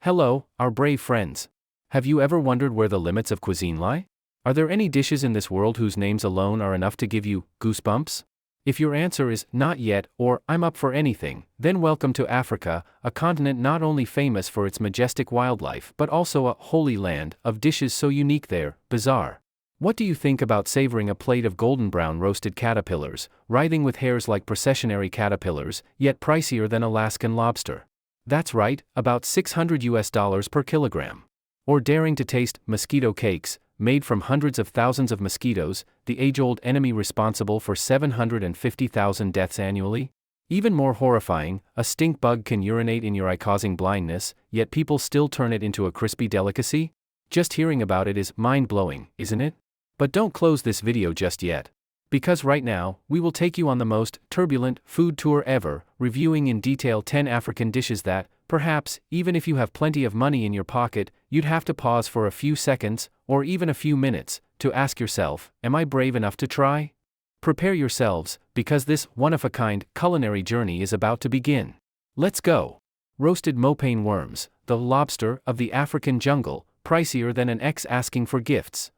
Hello, our brave friends. Have you ever wondered where the limits of cuisine lie? Are there any dishes in this world whose names alone are enough to give you goosebumps? If your answer is not yet or I'm up for anything, then welcome to Africa, a continent not only famous for its majestic wildlife but also a holy land of dishes so unique they're bizarre. What do you think about savoring a plate of golden brown roasted caterpillars, writhing with hairs like processionary caterpillars, yet pricier than Alaskan lobster? That's right, about $600 per kilogram. Or daring to taste mosquito cakes, made from hundreds of thousands of mosquitoes, the age-old enemy responsible for 750,000 deaths annually? Even more horrifying, a stink bug can urinate in your eye causing blindness, yet people still turn it into a crispy delicacy? Just hearing about it is mind-blowing, isn't it? But don't close this video just yet. Because right now, we will take you on the most turbulent food tour ever, reviewing in detail 10 African dishes that, perhaps, even if you have plenty of money in your pocket, you'd have to pause for a few seconds, or even a few minutes, to ask yourself, am I brave enough to try? Prepare yourselves, because this one-of-a-kind culinary journey is about to begin. Let's go! Roasted mopane worms, the lobster of the African jungle, pricier than an ex asking for gifts.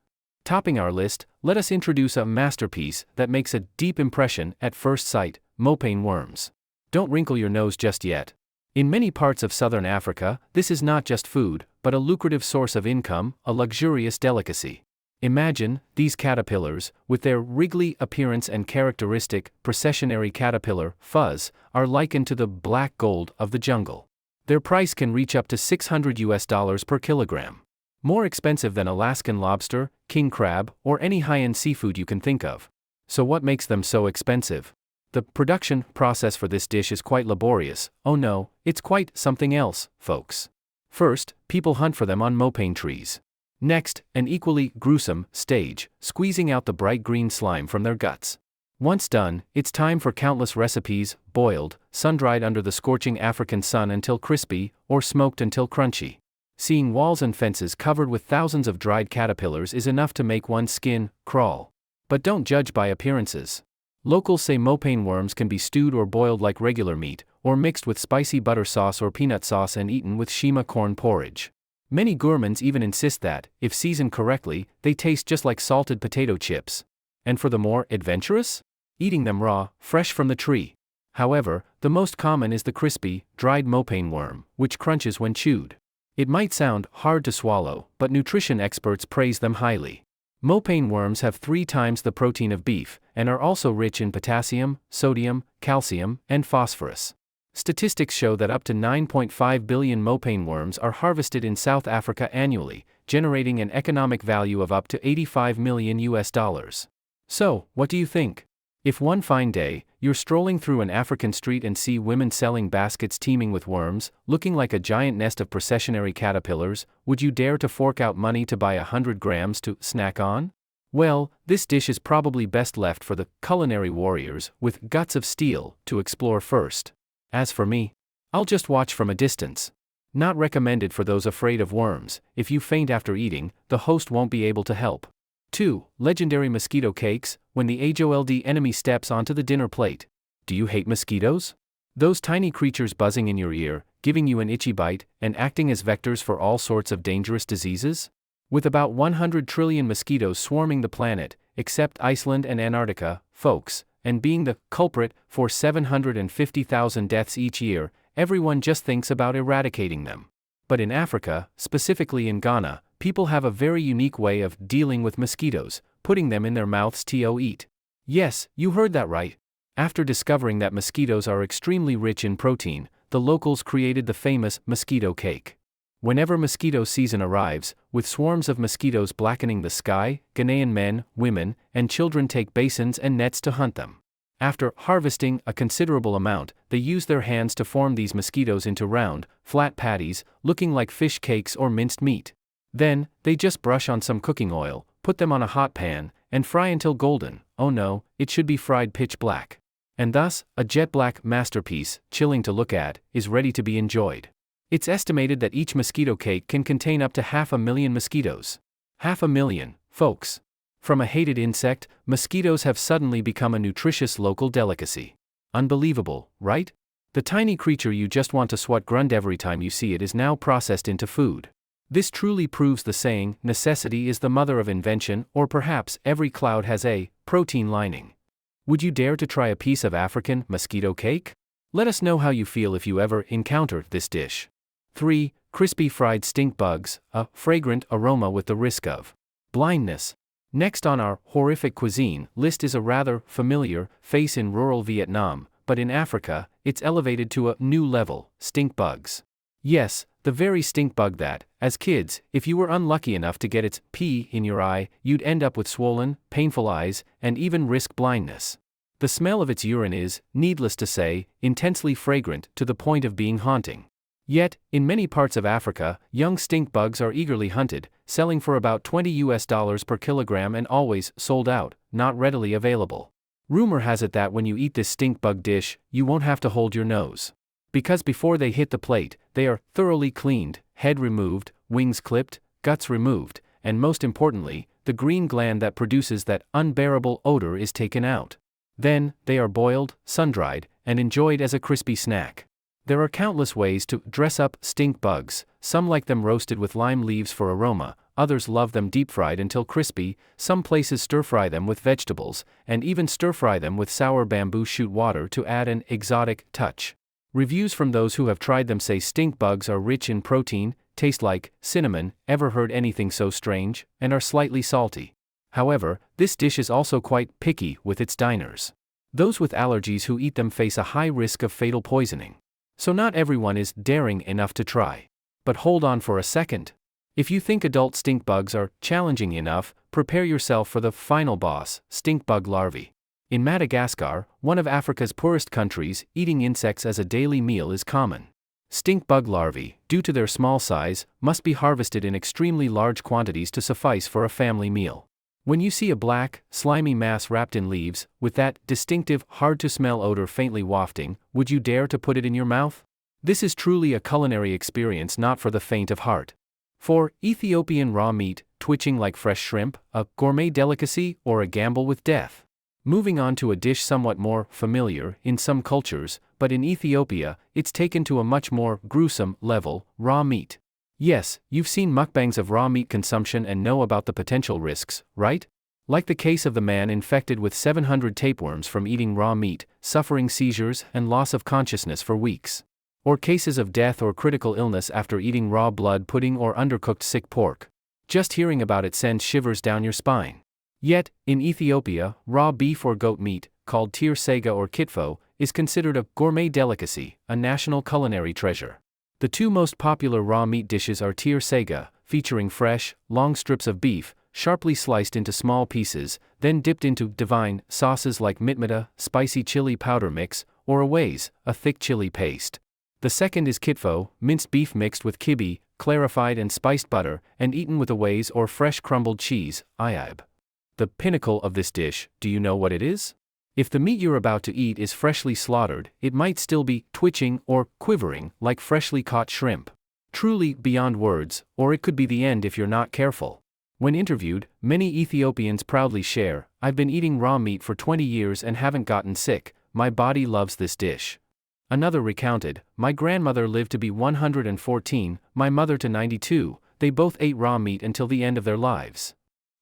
Topping our list, let us introduce a masterpiece that makes a deep impression at first sight, mopane worms. Don't wrinkle your nose just yet. In many parts of southern Africa, this is not just food, but a lucrative source of income, a luxurious delicacy. Imagine, these caterpillars, with their wriggly appearance and characteristic processionary caterpillar fuzz, are likened to the black gold of the jungle. Their price can reach up to $600 per kilogram. More expensive than Alaskan lobster, king crab, or any high-end seafood you can think of. So what makes them so expensive? The production process for this dish is quite laborious. Oh no, it's quite something else, folks. First, people hunt for them on mopane trees. Next, an equally gruesome stage, squeezing out the bright green slime from their guts. Once done, it's time for countless recipes, boiled, sun-dried under the scorching African sun until crispy, or smoked until crunchy. Seeing walls and fences covered with thousands of dried caterpillars is enough to make one's skin crawl. But don't judge by appearances. Locals say mopane worms can be stewed or boiled like regular meat, or mixed with spicy butter sauce or peanut sauce and eaten with shima corn porridge. Many gourmands even insist that, if seasoned correctly, they taste just like salted potato chips. And for the more adventurous? Eating them raw, fresh from the tree. However, the most common is the crispy, dried mopane worm, which crunches when chewed. It might sound hard to swallow, but nutrition experts praise them highly. Mopane worms have 3 times the protein of beef, and are also rich in potassium, sodium, calcium, and phosphorus. Statistics show that up to 9.5 billion mopane worms are harvested in South Africa annually, generating an economic value of up to $85 million. So, what do you think? If one fine day, you're strolling through an African street and see women selling baskets teeming with worms, looking like a giant nest of processionary caterpillars, would you dare to fork out money to buy 100 grams to snack on? Well, this dish is probably best left for the culinary warriors with guts of steel to explore first. As for me, I'll just watch from a distance. Not recommended for those afraid of worms. If you faint after eating, the host won't be able to help. 2. Legendary mosquito cakes, when the age-old enemy steps onto the dinner plate. Do you hate mosquitoes? Those tiny creatures buzzing in your ear, giving you an itchy bite, and acting as vectors for all sorts of dangerous diseases? With about 100 trillion mosquitoes swarming the planet, except Iceland and Antarctica, folks, and being the culprit for 750,000 deaths each year, everyone just thinks about eradicating them. But in Africa, specifically in Ghana, people have a very unique way of dealing with mosquitoes, putting them in their mouths to eat. Yes, you heard that right. After discovering that mosquitoes are extremely rich in protein, the locals created the famous mosquito cake. Whenever mosquito season arrives, with swarms of mosquitoes blackening the sky, Ghanaian men, women, and children take basins and nets to hunt them. After harvesting a considerable amount, they use their hands to form these mosquitoes into round, flat patties, looking like fish cakes or minced meat. Then, they just brush on some cooking oil, put them on a hot pan, and fry until golden. Oh no, it should be fried pitch black. And thus, a jet black masterpiece, chilling to look at, is ready to be enjoyed. It's estimated that each mosquito cake can contain up to 500,000 mosquitoes. 500,000, folks. From a hated insect, mosquitoes have suddenly become a nutritious local delicacy. Unbelievable, right? The tiny creature you just want to swat grunt every time you see it is now processed into food. This truly proves the saying, necessity is the mother of invention, or perhaps every cloud has a protein lining. Would you dare to try a piece of African mosquito cake? Let us know how you feel if you ever encounter this dish. 3. Crispy fried stink bugs, a fragrant aroma with the risk of blindness. Next on our horrific cuisine list is a rather familiar face in rural Vietnam, but in Africa, it's elevated to a new level: stink bugs. Yes, the very stink bug that, as kids, if you were unlucky enough to get its pee in your eye, you'd end up with swollen, painful eyes, and even risk blindness. The smell of its urine is, needless to say, intensely fragrant to the point of being haunting. Yet, in many parts of Africa, young stink bugs are eagerly hunted, selling for about $20 per kilogram and always sold out, not readily available. Rumor has it that when you eat this stink bug dish, you won't have to hold your nose. Because before they hit the plate, they are thoroughly cleaned, head removed, wings clipped, guts removed, and most importantly, the green gland that produces that unbearable odor is taken out. Then, they are boiled, sun-dried, and enjoyed as a crispy snack. There are countless ways to dress up stink bugs. Some like them roasted with lime leaves for aroma, others love them deep-fried until crispy, some places stir-fry them with vegetables, and even stir-fry them with sour bamboo shoot water to add an exotic touch. Reviews from those who have tried them say stink bugs are rich in protein, taste like cinnamon, ever heard anything so strange, and are slightly salty. However, this dish is also quite picky with its diners. Those with allergies who eat them face a high risk of fatal poisoning. So not everyone is daring enough to try. But hold on for a second. If you think adult stink bugs are challenging enough, prepare yourself for the final boss: stink bug larvae. In Madagascar, one of Africa's poorest countries, eating insects as a daily meal is common. Stink bug larvae, due to their small size, must be harvested in extremely large quantities to suffice for a family meal. When you see a black, slimy mass wrapped in leaves, with that distinctive, hard-to-smell odor faintly wafting, would you dare to put it in your mouth? This is truly a culinary experience not for the faint of heart. 4. Ethiopian raw meat, twitching like fresh shrimp, a gourmet delicacy or a gamble with death. Moving on to a dish somewhat more familiar in some cultures, but in Ethiopia, it's taken to a much more gruesome level: raw meat. Yes, you've seen mukbangs of raw meat consumption and know about the potential risks, right? Like the case of the man infected with 700 tapeworms from eating raw meat, suffering seizures and loss of consciousness for weeks. Or cases of death or critical illness after eating raw blood pudding or undercooked sick pork. Just hearing about it sends shivers down your spine. Yet, in Ethiopia, raw beef or goat meat, called tir sega or kitfo, is considered a gourmet delicacy, a national culinary treasure. The two most popular raw meat dishes are tir sega, featuring fresh, long strips of beef, sharply sliced into small pieces, then dipped into divine sauces like mitmata, spicy chili powder mix, or aways, a thick chili paste. The second is kitfo, minced beef mixed with kibi, clarified and spiced butter, and eaten with aways or fresh crumbled cheese, ayab. The pinnacle of this dish, do you know what it is? If the meat you're about to eat is freshly slaughtered, it might still be twitching or quivering like freshly caught shrimp. Truly beyond words, or it could be the end if you're not careful. When interviewed, many Ethiopians proudly share, "I've been eating raw meat for 20 years and haven't gotten sick, my body loves this dish." Another recounted, "My grandmother lived to be 114, my mother to 92, they both ate raw meat until the end of their lives."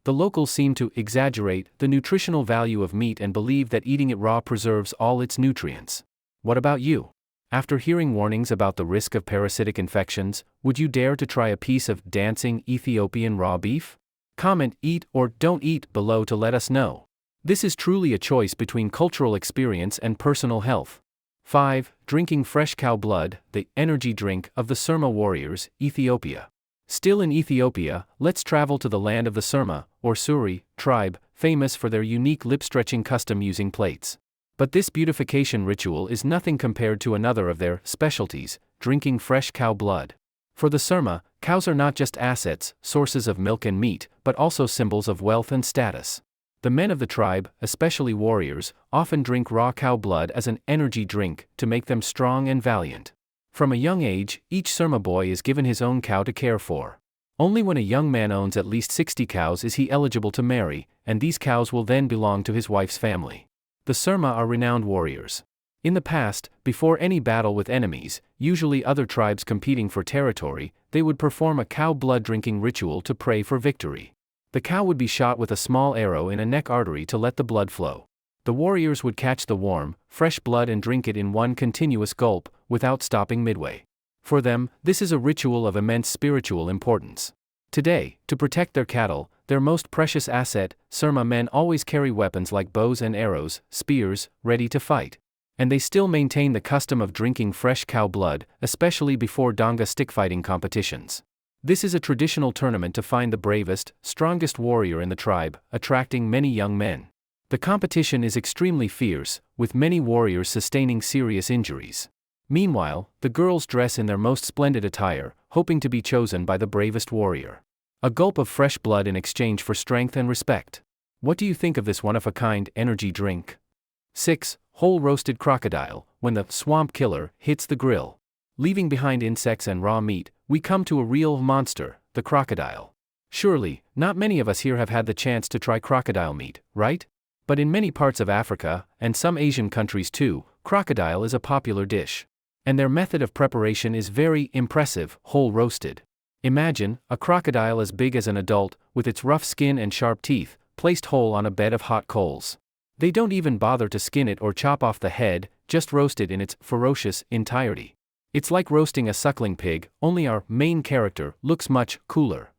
The locals seem to exaggerate the nutritional value of meat and believe that eating it raw preserves all its nutrients. What about you? After hearing warnings about the risk of parasitic infections, would you dare to try a piece of dancing Ethiopian raw beef? Comment "eat" or "don't eat" below to let us know. This is truly a choice between cultural experience and personal health. 5. Drinking fresh cow blood, the energy drink of the Surma warriors, Ethiopia. Still in Ethiopia, let's travel to the land of the Surma, or Suri, tribe, famous for their unique lip-stretching custom using plates. But this beautification ritual is nothing compared to another of their specialties: drinking fresh cow blood. For the Surma, cows are not just assets, sources of milk and meat, but also symbols of wealth and status. The men of the tribe, especially warriors, often drink raw cow blood as an energy drink to make them strong and valiant. From a young age, each Surma boy is given his own cow to care for. Only when a young man owns at least 60 cows is he eligible to marry, and these cows will then belong to his wife's family. The Surma are renowned warriors. In the past, before any battle with enemies, usually other tribes competing for territory, they would perform a cow blood-drinking ritual to pray for victory. The cow would be shot with a small arrow in a neck artery to let the blood flow. The warriors would catch the warm, fresh blood and drink it in one continuous gulp, without stopping midway. For them, this is a ritual of immense spiritual importance. Today, to protect their cattle, their most precious asset, Surma men always carry weapons like bows and arrows, spears, ready to fight. And they still maintain the custom of drinking fresh cow blood, especially before Donga stickfighting competitions. This is a traditional tournament to find the bravest, strongest warrior in the tribe, attracting many young men. The competition is extremely fierce, with many warriors sustaining serious injuries. Meanwhile, the girls dress in their most splendid attire, hoping to be chosen by the bravest warrior. A gulp of fresh blood in exchange for strength and respect. What do you think of this one-of-a-kind energy drink? 6. Whole roasted crocodile. When the swamp killer hits the grill, leaving behind insects and raw meat, we come to a real monster, the crocodile. Surely, not many of us here have had the chance to try crocodile meat, right? But in many parts of Africa, and some Asian countries too, crocodile is a popular dish. And their method of preparation is very impressive, whole roasted. Imagine a crocodile as big as an adult, with its rough skin and sharp teeth, placed whole on a bed of hot coals. They don't even bother to skin it or chop off the head, just roast it in its ferocious entirety. It's like roasting a suckling pig, only our main character looks much cooler.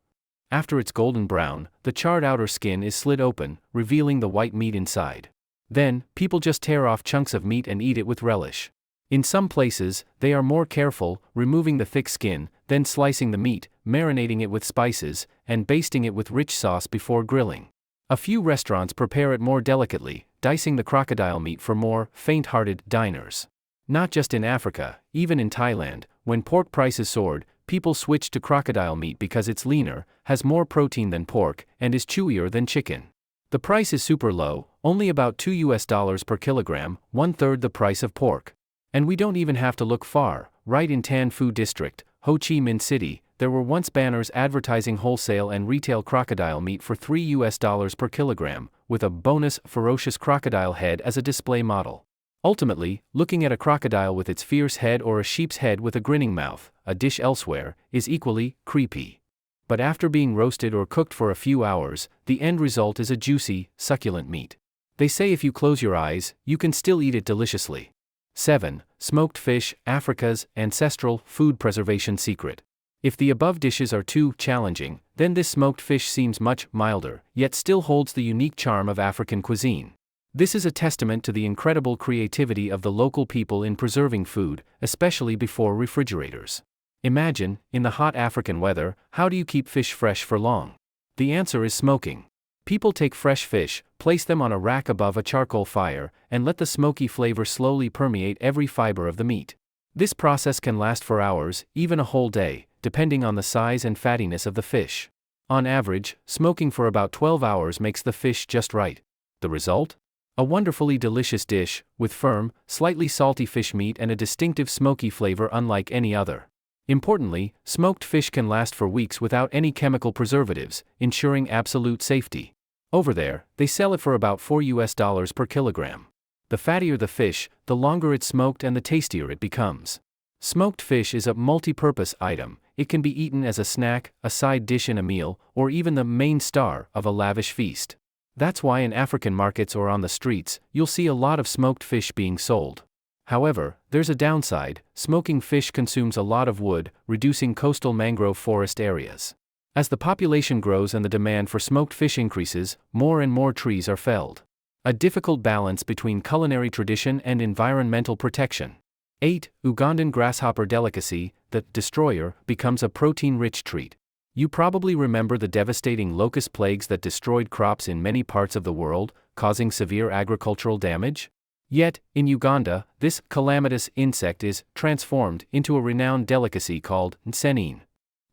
After it's golden brown, the charred outer skin is slid open, revealing the white meat inside. Then, people just tear off chunks of meat and eat it with relish. In some places, they are more careful, removing the thick skin, then slicing the meat, marinating it with spices, and basting it with rich sauce before grilling. A few restaurants prepare it more delicately, dicing the crocodile meat for more faint-hearted diners. Not just in Africa, even in Thailand, when pork prices soared, people switched to crocodile meat because it's leaner, has more protein than pork, and is chewier than chicken. The price is super low, only about $2 per kilogram, 1/3 the price of pork. And we don't even have to look far. Right in Tan Phu District, Ho Chi Minh City, there were once banners advertising wholesale and retail crocodile meat for $3 per kilogram, with a bonus ferocious crocodile head as a display model. Ultimately, looking at a crocodile with its fierce head or a sheep's head with a grinning mouth, a dish elsewhere, is equally creepy. But after being roasted or cooked for a few hours, the end result is a juicy, succulent meat. They say if you close your eyes, you can still eat it deliciously. 7. Smoked fish, Africa's ancestral food preservation secret. If the above dishes are too challenging, then this smoked fish seems much milder, yet still holds the unique charm of African cuisine. This is a testament to the incredible creativity of the local people in preserving food, especially before refrigerators. Imagine, in the hot African weather, how do you keep fish fresh for long? The answer is smoking. People take fresh fish, place them on a rack above a charcoal fire, and let the smoky flavor slowly permeate every fiber of the meat. This process can last for hours, even a whole day, depending on the size and fattiness of the fish. On average, smoking for about 12 hours makes the fish just right. The result? A wonderfully delicious dish, with firm, slightly salty fish meat and a distinctive smoky flavor unlike any other. Importantly, smoked fish can last for weeks without any chemical preservatives, ensuring absolute safety. Over there, they sell it for about $4 per kilogram. The fattier the fish, the longer it's smoked and the tastier it becomes. Smoked fish is a multi-purpose item. It can be eaten as a snack, a side dish in a meal, or even the main star of a lavish feast. That's why in African markets or on the streets, you'll see a lot of smoked fish being sold. However, there's a downside: smoking fish consumes a lot of wood, reducing coastal mangrove forest areas. As the population grows and the demand for smoked fish increases, more and more trees are felled. A difficult balance between culinary tradition and environmental protection. 8. Ugandan grasshopper delicacy, the destroyer, becomes a protein-rich treat. You probably remember the devastating locust plagues that destroyed crops in many parts of the world, causing severe agricultural damage? Yet, in Uganda, this calamitous insect is transformed into a renowned delicacy called nsenene.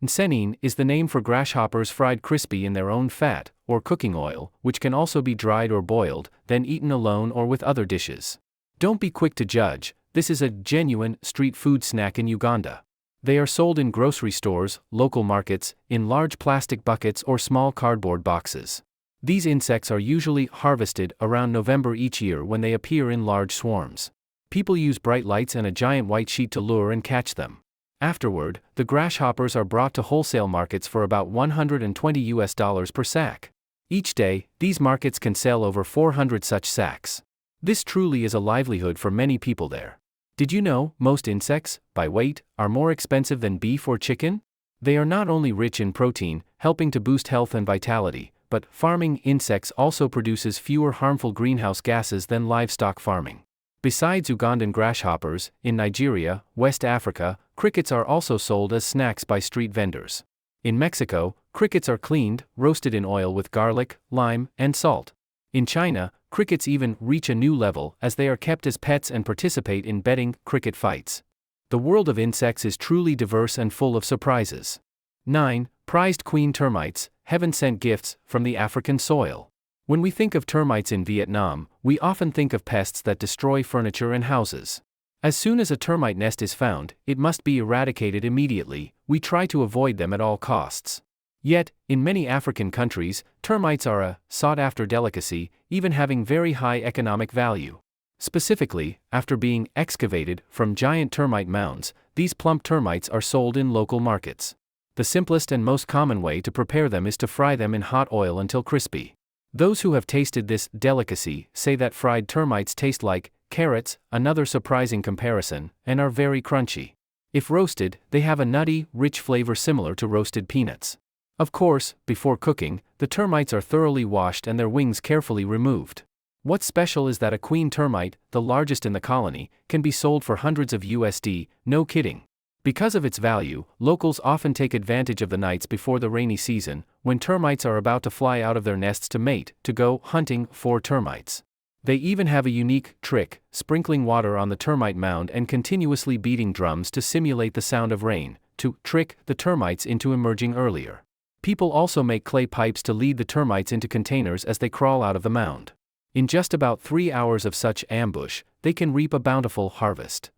Nsenene is the name for grasshoppers fried crispy in their own fat, or cooking oil, which can also be dried or boiled, then eaten alone or with other dishes. Don't be quick to judge. This is a genuine street food snack in Uganda. They are sold in grocery stores, local markets, in large plastic buckets or small cardboard boxes. These insects are usually harvested around November each year when they appear in large swarms. People use bright lights and a giant white sheet to lure and catch them. Afterward, the grasshoppers are brought to wholesale markets for about $120 per sack. Each day, these markets can sell over 400 such sacks. This truly is a livelihood for many people there. Did you know, most insects, by weight, are more expensive than beef or chicken? They are not only rich in protein, helping to boost health and vitality, but farming insects also produces fewer harmful greenhouse gases than livestock farming. Besides Ugandan grasshoppers, in Nigeria, West Africa, crickets are also sold as snacks by street vendors. In Mexico, crickets are cleaned, roasted in oil with garlic, lime, and salt. In China, crickets even reach a new level as they are kept as pets and participate in betting cricket fights. The world of insects is truly diverse and full of surprises. 9. Prized queen termites, heaven-sent gifts from the African soil. When we think of termites in Vietnam, we often think of pests that destroy furniture and houses. As soon as a termite nest is found, it must be eradicated immediately. We try to avoid them at all costs. Yet, in many African countries, termites are a sought-after delicacy, even having very high economic value. Specifically, after being excavated from giant termite mounds, these plump termites are sold in local markets. The simplest and most common way to prepare them is to fry them in hot oil until crispy. Those who have tasted this delicacy say that fried termites taste like carrots, another surprising comparison, and are very crunchy. If roasted, they have a nutty, rich flavor similar to roasted peanuts. Of course, before cooking, the termites are thoroughly washed and their wings carefully removed. What's special is that a queen termite, the largest in the colony, can be sold for hundreds of USD, no kidding. Because of its value, locals often take advantage of the nights before the rainy season, when termites are about to fly out of their nests to mate, to go hunting for termites. They even have a unique trick, sprinkling water on the termite mound and continuously beating drums to simulate the sound of rain, to trick the termites into emerging earlier. People also make clay pipes to lead the termites into containers as they crawl out of the mound. In just about 3 hours of such ambush, they can reap a bountiful harvest.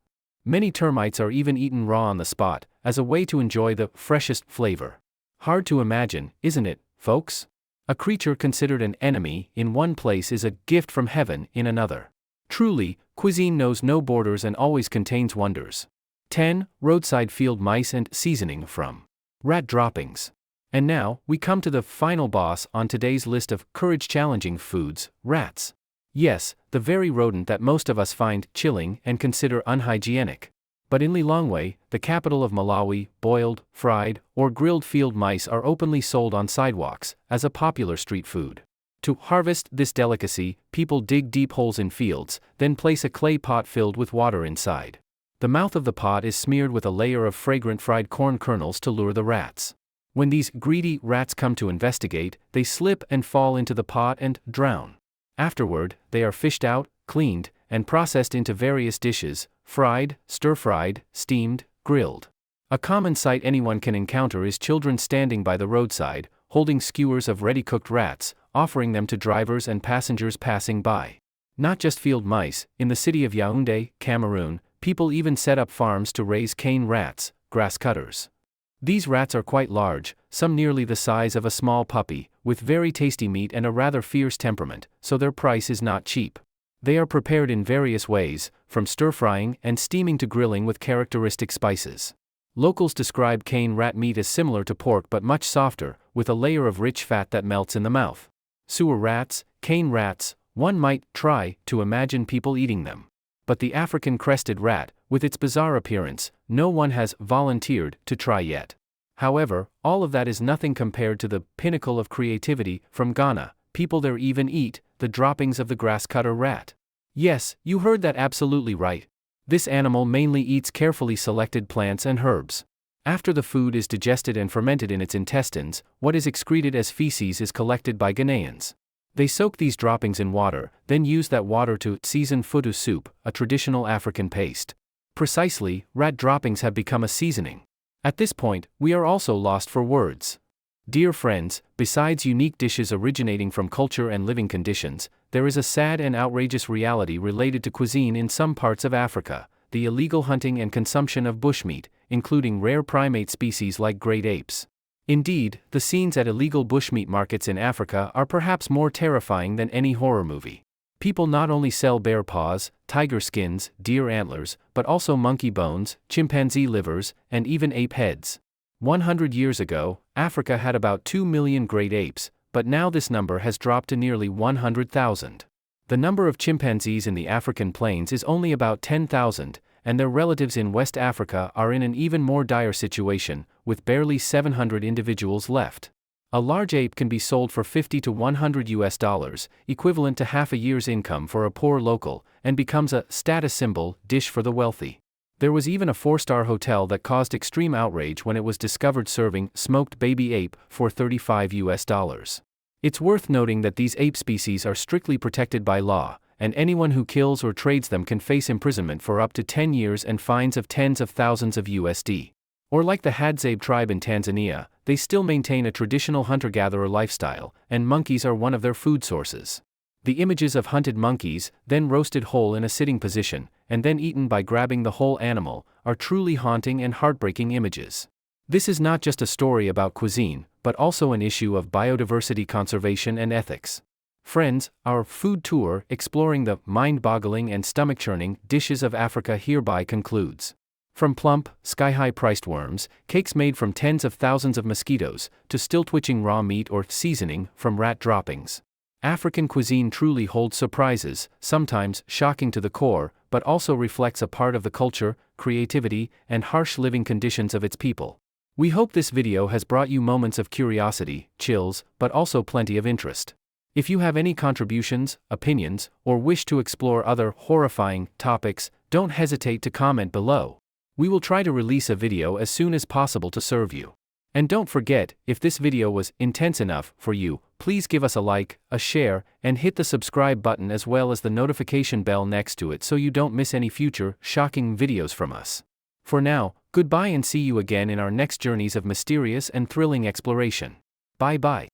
Many termites are even eaten raw on the spot, as a way to enjoy the freshest flavor. Hard to imagine, isn't it, folks? A creature considered an enemy in one place is a gift from heaven in another. Truly, cuisine knows no borders and always contains wonders. 10. Roadside field mice and seasoning from rat droppings. And now, we come to the final boss on today's list of courage-challenging foods, rats. Yes, the very rodent that most of us find chilling and consider unhygienic. But in Lilongwe, the capital of Malawi, boiled, fried, or grilled field mice are openly sold on sidewalks, as a popular street food. To harvest this delicacy, people dig deep holes in fields, then place a clay pot filled with water inside. The mouth of the pot is smeared with a layer of fragrant fried corn kernels to lure the rats. When these greedy rats come to investigate, they slip and fall into the pot and drown. Afterward, they are fished out, cleaned, and processed into various dishes, fried, stir-fried, steamed, grilled. A common sight anyone can encounter is children standing by the roadside, holding skewers of ready-cooked rats, offering them to drivers and passengers passing by. Not just field mice, in the city of Yaoundé, Cameroon, people even set up farms to raise cane rats, grass cutters. These rats are quite large, some nearly the size of a small puppy, with very tasty meat and a rather fierce temperament, so their price is not cheap. They are prepared in various ways, from stir-frying and steaming to grilling with characteristic spices. Locals describe cane rat meat as similar to pork but much softer, with a layer of rich fat that melts in the mouth. Sewer rats, cane rats, one might try to imagine people eating them. But the African crested rat, with its bizarre appearance, no one has volunteered to try yet. However, all of that is nothing compared to the pinnacle of creativity from Ghana. People there even eat the droppings of the grasscutter rat. Yes, you heard that absolutely right. This animal mainly eats carefully selected plants and herbs. After the food is digested and fermented in its intestines, what is excreted as feces is collected by Ghanaians. They soak these droppings in water, then use that water to season futu soup, a traditional African paste. Precisely, rat droppings have become a seasoning. At this point, we are also lost for words. Dear friends, besides unique dishes originating from culture and living conditions, there is a sad and outrageous reality related to cuisine in some parts of Africa: the illegal hunting and consumption of bushmeat, including rare primate species like great apes. Indeed, the scenes at illegal bushmeat markets in Africa are perhaps more terrifying than any horror movie. People not only sell bear paws, tiger skins, deer antlers, but also monkey bones, chimpanzee livers, and even ape heads. 100 years ago, Africa had about 2 million great apes, but now this number has dropped to nearly 100,000. The number of chimpanzees in the African plains is only about 10,000, and their relatives in West Africa are in an even more dire situation, with barely 700 individuals left. A large ape can be sold for $50 to $100, equivalent to half a year's income for a poor local, and becomes a status symbol dish for the wealthy. There was even a 4-star hotel that caused extreme outrage when it was discovered serving smoked baby ape for $35. It's worth noting that these ape species are strictly protected by law, and anyone who kills or trades them can face imprisonment for up to 10 years and fines of tens of thousands of USD. Or like the Hadzabe tribe in Tanzania, they still maintain a traditional hunter-gatherer lifestyle, and monkeys are one of their food sources. The images of hunted monkeys, then roasted whole in a sitting position, and then eaten by grabbing the whole animal, are truly haunting and heartbreaking images. This is not just a story about cuisine, but also an issue of biodiversity conservation and ethics. Friends, our food tour, exploring the mind-boggling and stomach-churning dishes of Africa hereby concludes. From plump, sky-high priced worms, cakes made from tens of thousands of mosquitoes, to still-twitching raw meat or seasoning from rat droppings. African cuisine truly holds surprises, sometimes shocking to the core, but also reflects a part of the culture, creativity, and harsh living conditions of its people. We hope this video has brought you moments of curiosity, chills, but also plenty of interest. If you have any contributions, opinions, or wish to explore other horrifying topics, don't hesitate to comment below. We will try to release a video as soon as possible to serve you. And don't forget, if this video was intense enough for you, please give us a like, a share, and hit the subscribe button as well as the notification bell next to it so you don't miss any future, shocking videos from us. For now, goodbye and see you again in our next journeys of mysterious and thrilling exploration. Bye-bye.